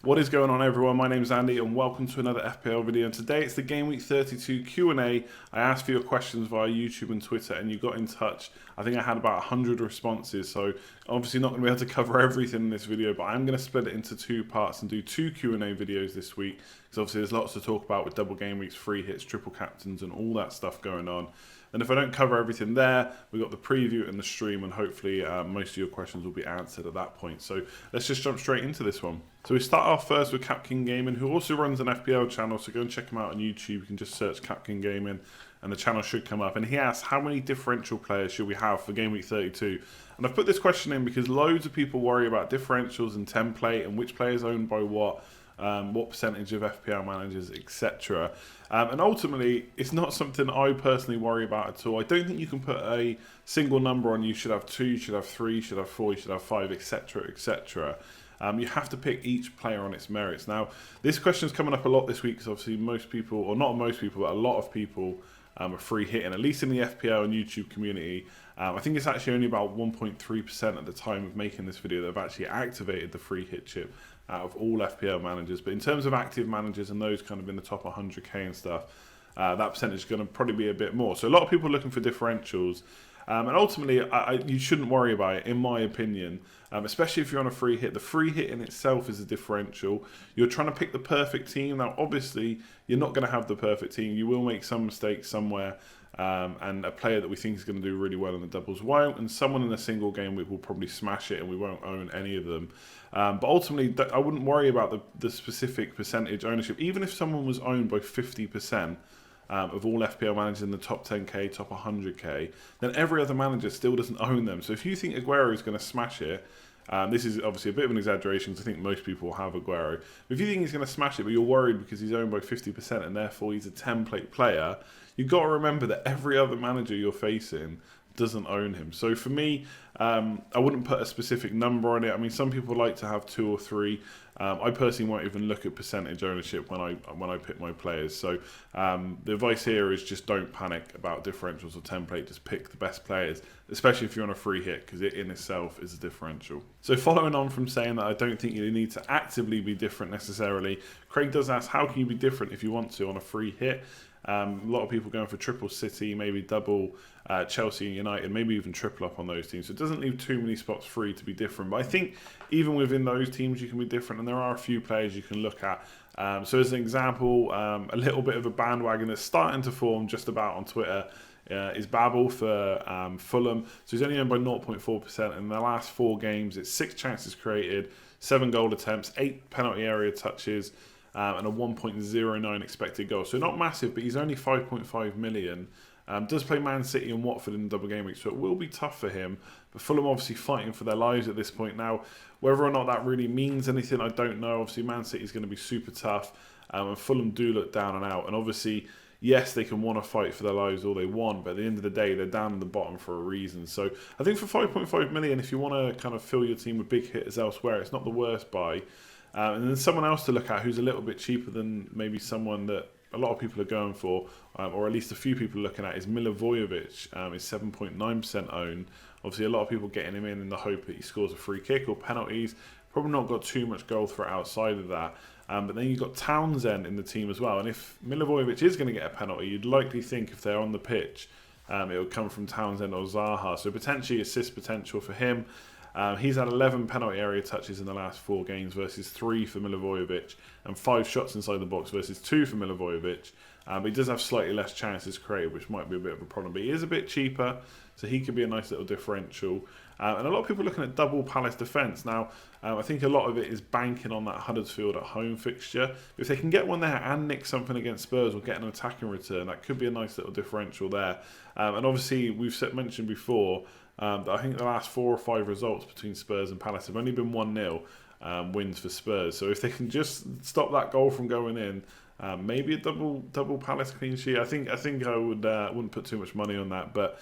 What is going on, everyone? My name is Andy and welcome to another FPL video. And today it's the Game Week 32 Q&A. I asked for your questions via YouTube and Twitter and you got in touch. I think I had about 100 responses, so obviously not going to be able to cover everything in this video, but I'm going to split it into two parts and do two Q&A videos this week, because obviously there's lots to talk about with double game weeks, free hits, triple captains and all that stuff going on. And if I don't cover everything there, we've got the preview and the stream, and hopefully most of your questions will be answered at that point. So let's just jump straight into this one. So we start off first with Captain Gaming, who also runs an FPL channel, so go and check him out on YouTube. You can just search Captain Gaming and the channel should come up. And he asks, how many differential players should we have for Game Week 32? And I've put this question in because loads of people worry about differentials and template and which players owned by what percentage of FPL managers, etc. And ultimately, it's not something I personally worry about at all. I don't think you can put a single number on you should have 2, you should have 3, you should have 4, you should have 5, etc, etc. You have to pick each player on its merits. Now, this question is coming up a lot this week because obviously most people, or not most people, but a lot of people are free hitting, at least in the FPL and YouTube community. I think it's actually only about 1.3% at the time of making this video that have actually activated the free hit chip out of all FPL managers. But in terms of active managers and those kind of in the top 100k and stuff, that percentage is going to probably be a bit more. So a lot of people are looking for differentials. And ultimately, you shouldn't worry about it, in my opinion, especially if you're on a free hit. The free hit in itself is a differential. You're trying to pick the perfect team. Now, obviously, you're not going to have the perfect team. You will make some mistakes somewhere, and a player that we think is going to do really well in the doubles won't, and someone in a single game week will probably smash it, and we won't own any of them. But ultimately, I wouldn't worry about the specific percentage ownership. Even if someone was owned by 50%, of all FPL managers in the top 10k, top 100k, then every other manager still doesn't own them. So if you think Aguero is going to smash it, this is obviously a bit of an exaggeration because I think most people will have Aguero. But if you think he's going to smash it, but you're worried because he's owned by 50% and therefore he's a template player, you've got to remember that every other manager you're facing doesn't own him. So for me, I wouldn't put a specific number on it. I mean, some people like to have 2 or 3. I personally won't even look at percentage ownership when I pick my players. So the advice here is just don't panic about differentials or template. Just pick the best players, especially if you're on a free hit, because it in itself is a differential. So following on from saying that I don't think you need to actively be different necessarily, Craig does ask, how can you be different if you want to on a free hit? A lot of people going for triple City, maybe double Chelsea and United, maybe even triple up on those teams. So it doesn't leave too many spots free to be different. But I think even within those teams you can be different, and there are a few players you can look at. So as an example, a little bit of a bandwagon that's starting to form just about on Twitter is Babel for Fulham. So he's only owned by 0.4%. In the last 4 games, it's 6 chances created, 7 goal attempts, 8 penalty area touches, and a 1.09 expected goal. So not massive, but he's only 5.5 million. Does play Man City and Watford in the double game week, so it will be tough for him. But Fulham obviously fighting for their lives at this point now. Whether or not that really means anything, I don't know. Obviously, Man City is going to be super tough, and Fulham do look down and out. And obviously, yes, they can want to fight for their lives all they want, but at the end of the day, they're down in the bottom for a reason. So I think for 5.5 million, if you want to kind of fill your team with big hitters elsewhere, it's not the worst buy. And then someone else to look at who's a little bit cheaper than maybe someone that a lot of people are going for, or at least a few people are looking at, is Milivojevic. Is 7.9% owned. Obviously, a lot of people getting him in the hope that he scores a free kick or penalties. Probably not got too much goal threat outside of that. But then you've got Townsend in the team as well. And if Milivojevic is going to get a penalty, you'd likely think if they're on the pitch, it would come from Townsend or Zaha. So potentially assist potential for him. He's had 11 penalty area touches in the last 4 games versus 3 for Milivojevic, and 5 shots inside the box versus 2 for Milivojevic. But he does have slightly less chances created, which might be a bit of a problem. But he is a bit cheaper, so he could be a nice little differential. And a lot of people are looking at double Palace defence. Now, I think a lot of it is banking on that Huddersfield at home fixture. If they can get one there and nick something against Spurs or get an attacking return, that could be a nice little differential there. And obviously, we've mentioned before, I think the last 4 or 5 results between Spurs and Palace have only been 1-0 wins for Spurs. So if they can just stop that goal from going in, maybe a double Palace clean sheet. I think I wouldn't put too much money on that, but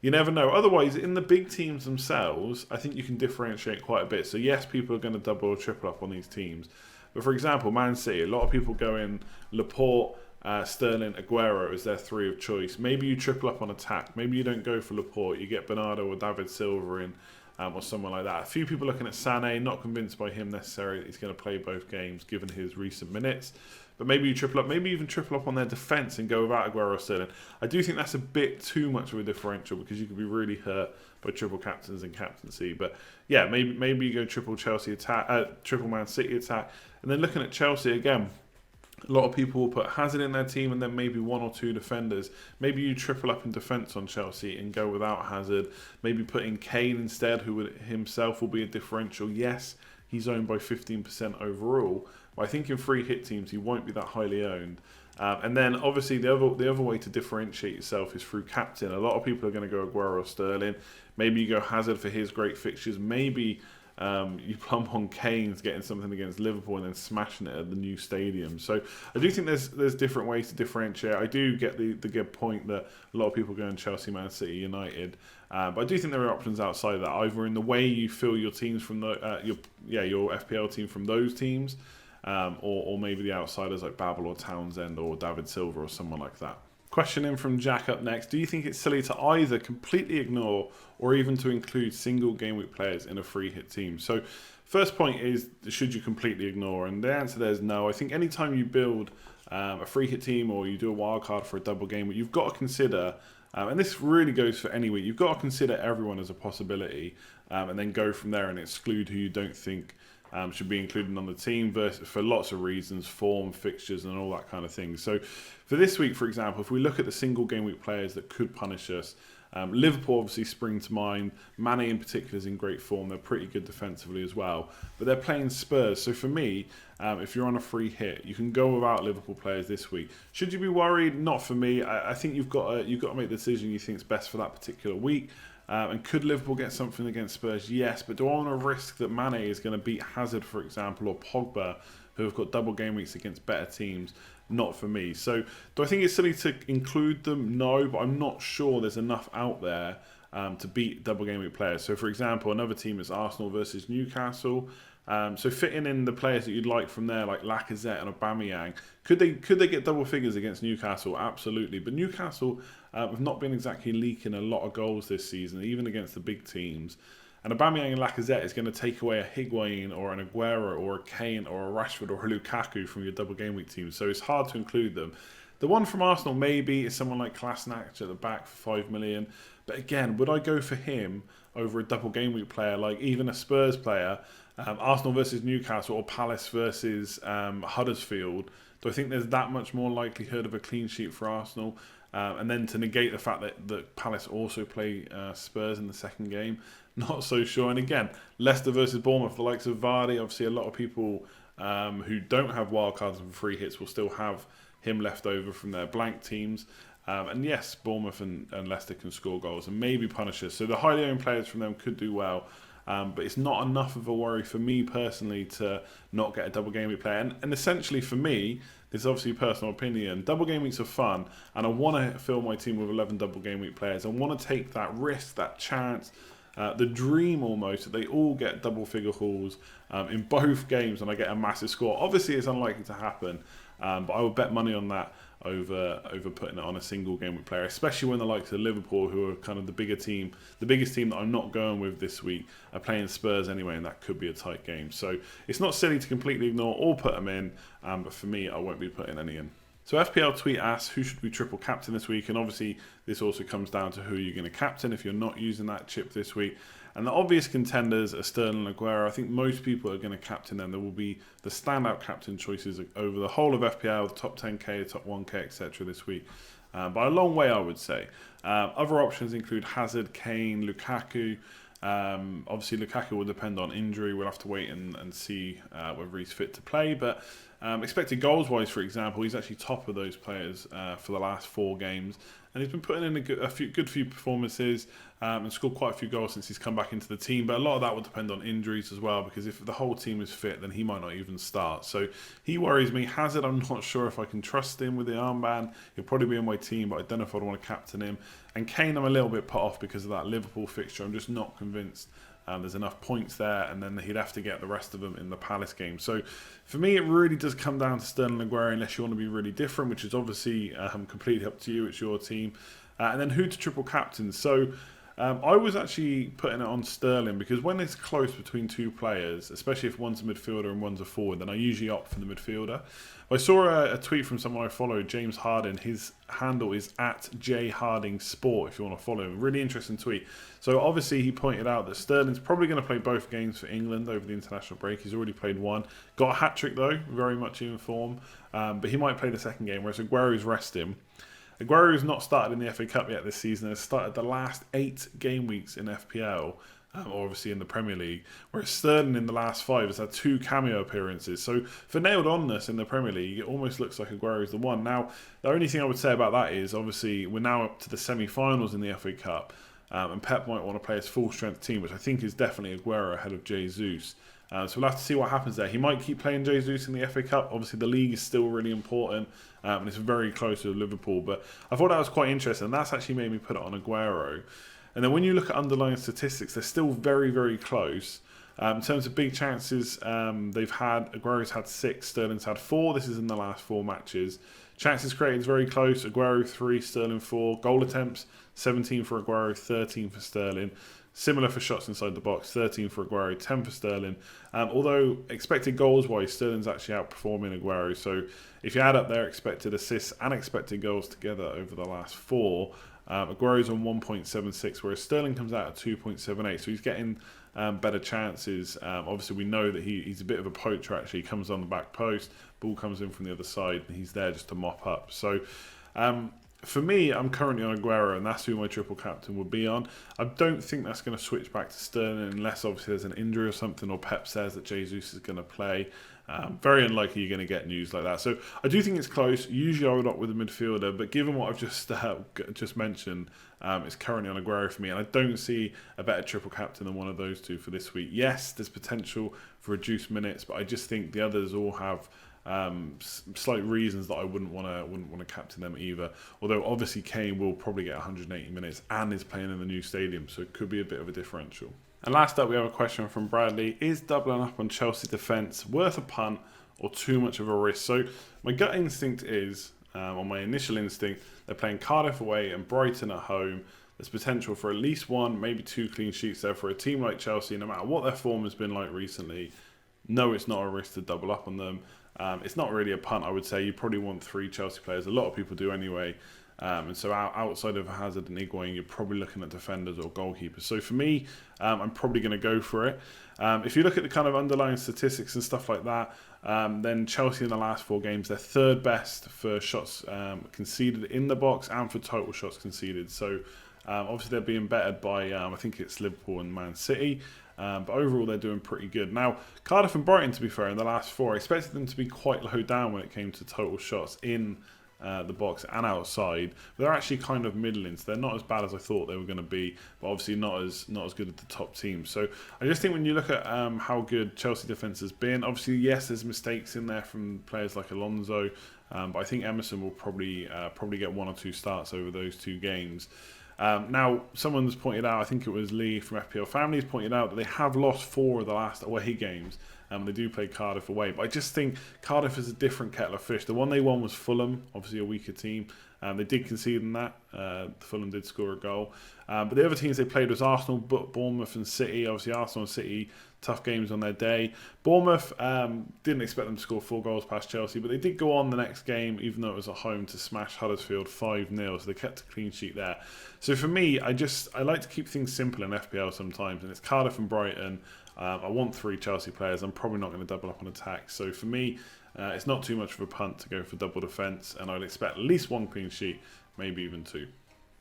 you never know. Otherwise, in the big teams themselves, I think you can differentiate quite a bit. So yes, people are going to double or triple up on these teams. But for example, Man City, a lot of people go in Laporte, Sterling, Aguero as their 3 of choice. Maybe you triple up on attack. Maybe you don't go for Laporte. You get Bernardo or David Silva in. or someone like that. A few people looking at Sané, not convinced by him necessarily that he's going to play both games given his recent minutes. But maybe you triple up, maybe even triple up on their defence and go without Aguero or Sterling. I do think that's a bit too much of a differential because you could be really hurt by triple captains and captaincy. But yeah, maybe you go triple Chelsea attack, triple Man City attack, and then looking at Chelsea again. A lot of people will put Hazard in their team and then maybe one or two defenders. Maybe you triple up in defence on Chelsea and go without Hazard. Maybe put in Kane instead, who himself will be a differential. Yes, he's owned by 15% overall, but I think in free hit teams he won't be that highly owned. And then obviously the other way to differentiate yourself is through captain. A lot of people are going to go Aguero or Sterling. Maybe you go Hazard for his great fixtures. Maybe you plump on Kane's getting something against Liverpool and then smashing it at the new stadium. So I do think there's different ways to differentiate. I do get the good point that a lot of people go in Chelsea, Man City, United, but I do think there are options outside of that, either in the way you fill your teams from the your FPL team from those teams, or maybe the outsiders like Babel or Townsend or David Silva or someone like that. Question in from Jack up next. Do you think it's silly to either completely ignore or even to include single game week players in a free hit team? So first point is, should you completely ignore? And the answer there is no. I think anytime you build a free hit team or you do a wild card for a double game week, you've got to consider, and this really goes for any week, you've got to consider everyone as a possibility, and then go from there and exclude who you don't think should be included on the team for lots of reasons, form, fixtures and all that kind of thing. So for this week, for example, if we look at the single game week players that could punish us, Liverpool obviously spring to mind. Mane in particular is in great form. They're pretty good defensively as well. But they're playing Spurs. So for me, if you're on a free hit, you can go without Liverpool players this week. Should you be worried? Not for me. I think you've got to make the decision you think is best for that particular week. And could Liverpool get something against Spurs? Yes, but do I want to risk that Mane is going to beat Hazard, for example, or Pogba, who have got double game weeks against better teams? Not for me. So do I think it's silly to include them? No, but I'm not sure there's enough out there to beat double game week players. So for example, another team is Arsenal versus Newcastle. So fitting in the players that you'd like from there, like Lacazette and Aubameyang, could they get double figures against Newcastle? Absolutely. But Newcastle have not been exactly leaking a lot of goals this season, even against the big teams. And Aubameyang and Lacazette is going to take away a Higuain or an Aguero or a Kane or a Rashford or a Lukaku from your double game week team. So it's hard to include them. The one from Arsenal maybe is someone like Kolasinac at the back for 5 million. But again, would I go for him over a double game week player, like even a Spurs player? Arsenal versus Newcastle or Palace versus Huddersfield, do I think there's that much more likelihood of a clean sheet for Arsenal? And then to negate the fact that Palace also play Spurs in the second game, not so sure. And again, Leicester versus Bournemouth, the likes of Vardy, obviously a lot of people who don't have wildcards and free hits will still have him left over from their blank teams. And yes, Bournemouth and Leicester can score goals and maybe punish us. So the highly owned players from them could do well. But it's not enough of a worry for me personally to not get a double game week player. And essentially for me, this is obviously personal opinion, double game weeks are fun and I want to fill my team with 11 double game week players. I want to take that risk, that chance, the dream almost that they all get double figure hauls in both games and I get a massive score. Obviously it's unlikely to happen, but I would bet money on that over putting it on a single game week player, especially when the likes of Liverpool, who are kind of the biggest team that I'm not going with this week, are playing Spurs anyway, and that could be a tight game. So it's not silly to completely ignore or put them in, but for me, I won't be putting any in. So FPL Tweet asks, who should we triple captain this week? And obviously, this also comes down to who you're going to captain if you're not using that chip this week. And the obvious contenders are Sterling and Aguero. I think most people are going to captain them. There will be the standout captain choices over the whole of FPL, the top 10k, the top 1k, etc. this week. By a long way, I would say. Other options include Hazard, Kane, Lukaku. Obviously, Lukaku will depend on injury. We'll have to wait and see whether he's fit to play. But expected goals-wise, for example, he's actually top of those players for the last 4 games. And he's been putting in a good few performances and scored quite a few goals since he's come back into the team. But a lot of that will depend on injuries as well, because if the whole team is fit, then he might not even start. So he worries me. Hazard, I'm not sure if I can trust him with the armband. He'll probably be in my team, but I don't know if I'd want to captain him. And Kane, I'm a little bit put off because of that Liverpool fixture. I'm just not convinced there's enough points there, and then he'd have to get the rest of them in the Palace game. So for me, it really does come down to Sterling and Aguero, unless you want to be really different, which is obviously completely up to you. It's your team. And then who to triple captain. So I was actually putting it on Sterling because when it's close between two players, especially if one's a midfielder and one's a forward, then I usually opt for the midfielder. I saw a tweet from someone I follow, James Harden. His handle is at @jhardingsport if you want to follow him. Really interesting tweet. So obviously he pointed out that Sterling's probably going to play both games for England over the international break. He's already played one. Got a hat-trick though, very much in form. But he might play the second game, whereas Aguero's rest him. Aguero's not started in the FA Cup yet this season. Has started the last 8 game weeks in FPL. Or obviously in the Premier League, whereas Sterling in the last 5 has had 2 cameo appearances. So for nailed onness in the Premier League, it almost looks like Aguero's the one. Now, the only thing I would say about that is, obviously, we're now up to the semi-finals in the FA Cup, and Pep might want to play his full-strength team, which I think is definitely Aguero ahead of Jesus. So we'll have to see what happens there. He might keep playing Jesus in the FA Cup. Obviously, the league is still really important, and it's very close to Liverpool. But I thought that was quite interesting, and that's actually made me put it on Aguero. And then when you look at underlying statistics, they're still very, very close. In terms of big chances, Aguero's had 6, Sterling's had 4. This is in the last 4 matches. Chances created is very close. Aguero 3, Sterling 4. Goal attempts, 17 for Aguero, 13 for Sterling. Similar for shots inside the box, 13 for Aguero, 10 for Sterling. Although expected goals-wise, Sterling's actually outperforming Aguero. So if you add up their expected assists and expected goals together over the last 4, Aguero's on 1.76, whereas Sterling comes out at 2.78. So he's getting better chances. Obviously, we know that he's a bit of a poacher, actually. He comes on the back post, ball comes in from the other side, and he's there just to mop up. So for me, I'm currently on Aguero, and that's who my triple captain would be on. I don't think that's going to switch back to Sterling unless obviously there's an injury or something, or Pep says that Jesus is going to play. Very unlikely you're going to get news like that. So I do think it's close. Usually I would opt with a midfielder, but given what I've just mentioned, it's currently on Aguero for me, and I don't see a better triple captain than one of those two for this week. Yes, there's potential for reduced minutes, but I just think the others all have slight reasons that I wouldn't want to captain them either. Although obviously Kane will probably get 180 minutes and is playing in the new stadium, so it could be a bit of a differential. And last up, we have a question from Bradley: is doubling up on Chelsea defence worth a punt or too much of a risk? So my gut instinct is, or my initial instinct, they're playing Cardiff away and Brighton at home. There's potential for at least 1, maybe 2 clean sheets there for a team like Chelsea, no matter what their form has been like recently. No, it's not a risk to double up on them. It's not really a punt, I would say. You probably want 3 Chelsea players. A lot of people do anyway. And so outside of Hazard and Higuain, you're probably looking at defenders or goalkeepers. So for me, I'm probably going to go for it. If you look at the kind of underlying statistics and stuff like that, then Chelsea in the last 4 games, they're 3rd best for shots conceded in the box and for total shots conceded. So obviously they're being bettered by, I think it's Liverpool and Man City. But overall, they're doing pretty good. Now, Cardiff and Brighton, to be fair, in the last 4, I expected them to be quite low down when it came to total shots in the box and outside. But they're actually kind of middling, so they're not as bad as I thought they were going to be, but obviously not as good as the top teams. So I just think when you look at how good Chelsea defence has been, obviously, yes, there's mistakes in there from players like Alonso, but I think Emerson will probably get 1 or 2 starts over those 2 games. Now, someone's pointed out, I think it was Lee from FPL Families, pointed out that they have lost 4 of the last away games. They do play Cardiff away, but I just think Cardiff is a different kettle of fish. The one they won was Fulham, obviously a weaker team. They did concede in that. Fulham did score a goal. But the other teams they played was Arsenal, Bournemouth and City. Obviously Arsenal and City, tough games on their day. Bournemouth, didn't expect them to score 4 goals past Chelsea, but they did go on the next game, even though it was at home, to smash Huddersfield 5-0. So they kept a clean sheet there. So for me, I like to keep things simple in FPL sometimes, and it's Cardiff and Brighton. I want 3 Chelsea players. I'm probably not going to double up on attack. So for me, it's not too much of a punt to go for double defence, and I'd expect at least 1 clean sheet, maybe even 2.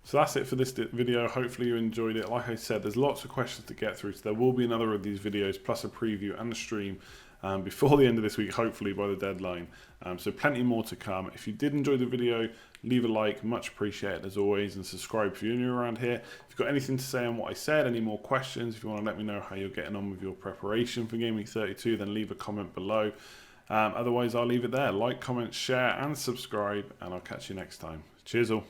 So that's it for this video. Hopefully you enjoyed it. Like I said, there's lots of questions to get through, so there will be another of these videos, plus a preview and a stream before the end of this week, hopefully by the deadline. So plenty more to come. If you did enjoy the video, leave a like, much appreciated as always, and subscribe if you're new around here. If you've got anything to say on what I said, any more questions, if you want to let me know how you're getting on with your preparation for Game Week 32, then leave a comment below. Otherwise, I'll leave it there. Like, comment, share, and subscribe, and I'll catch you next time. Cheers all.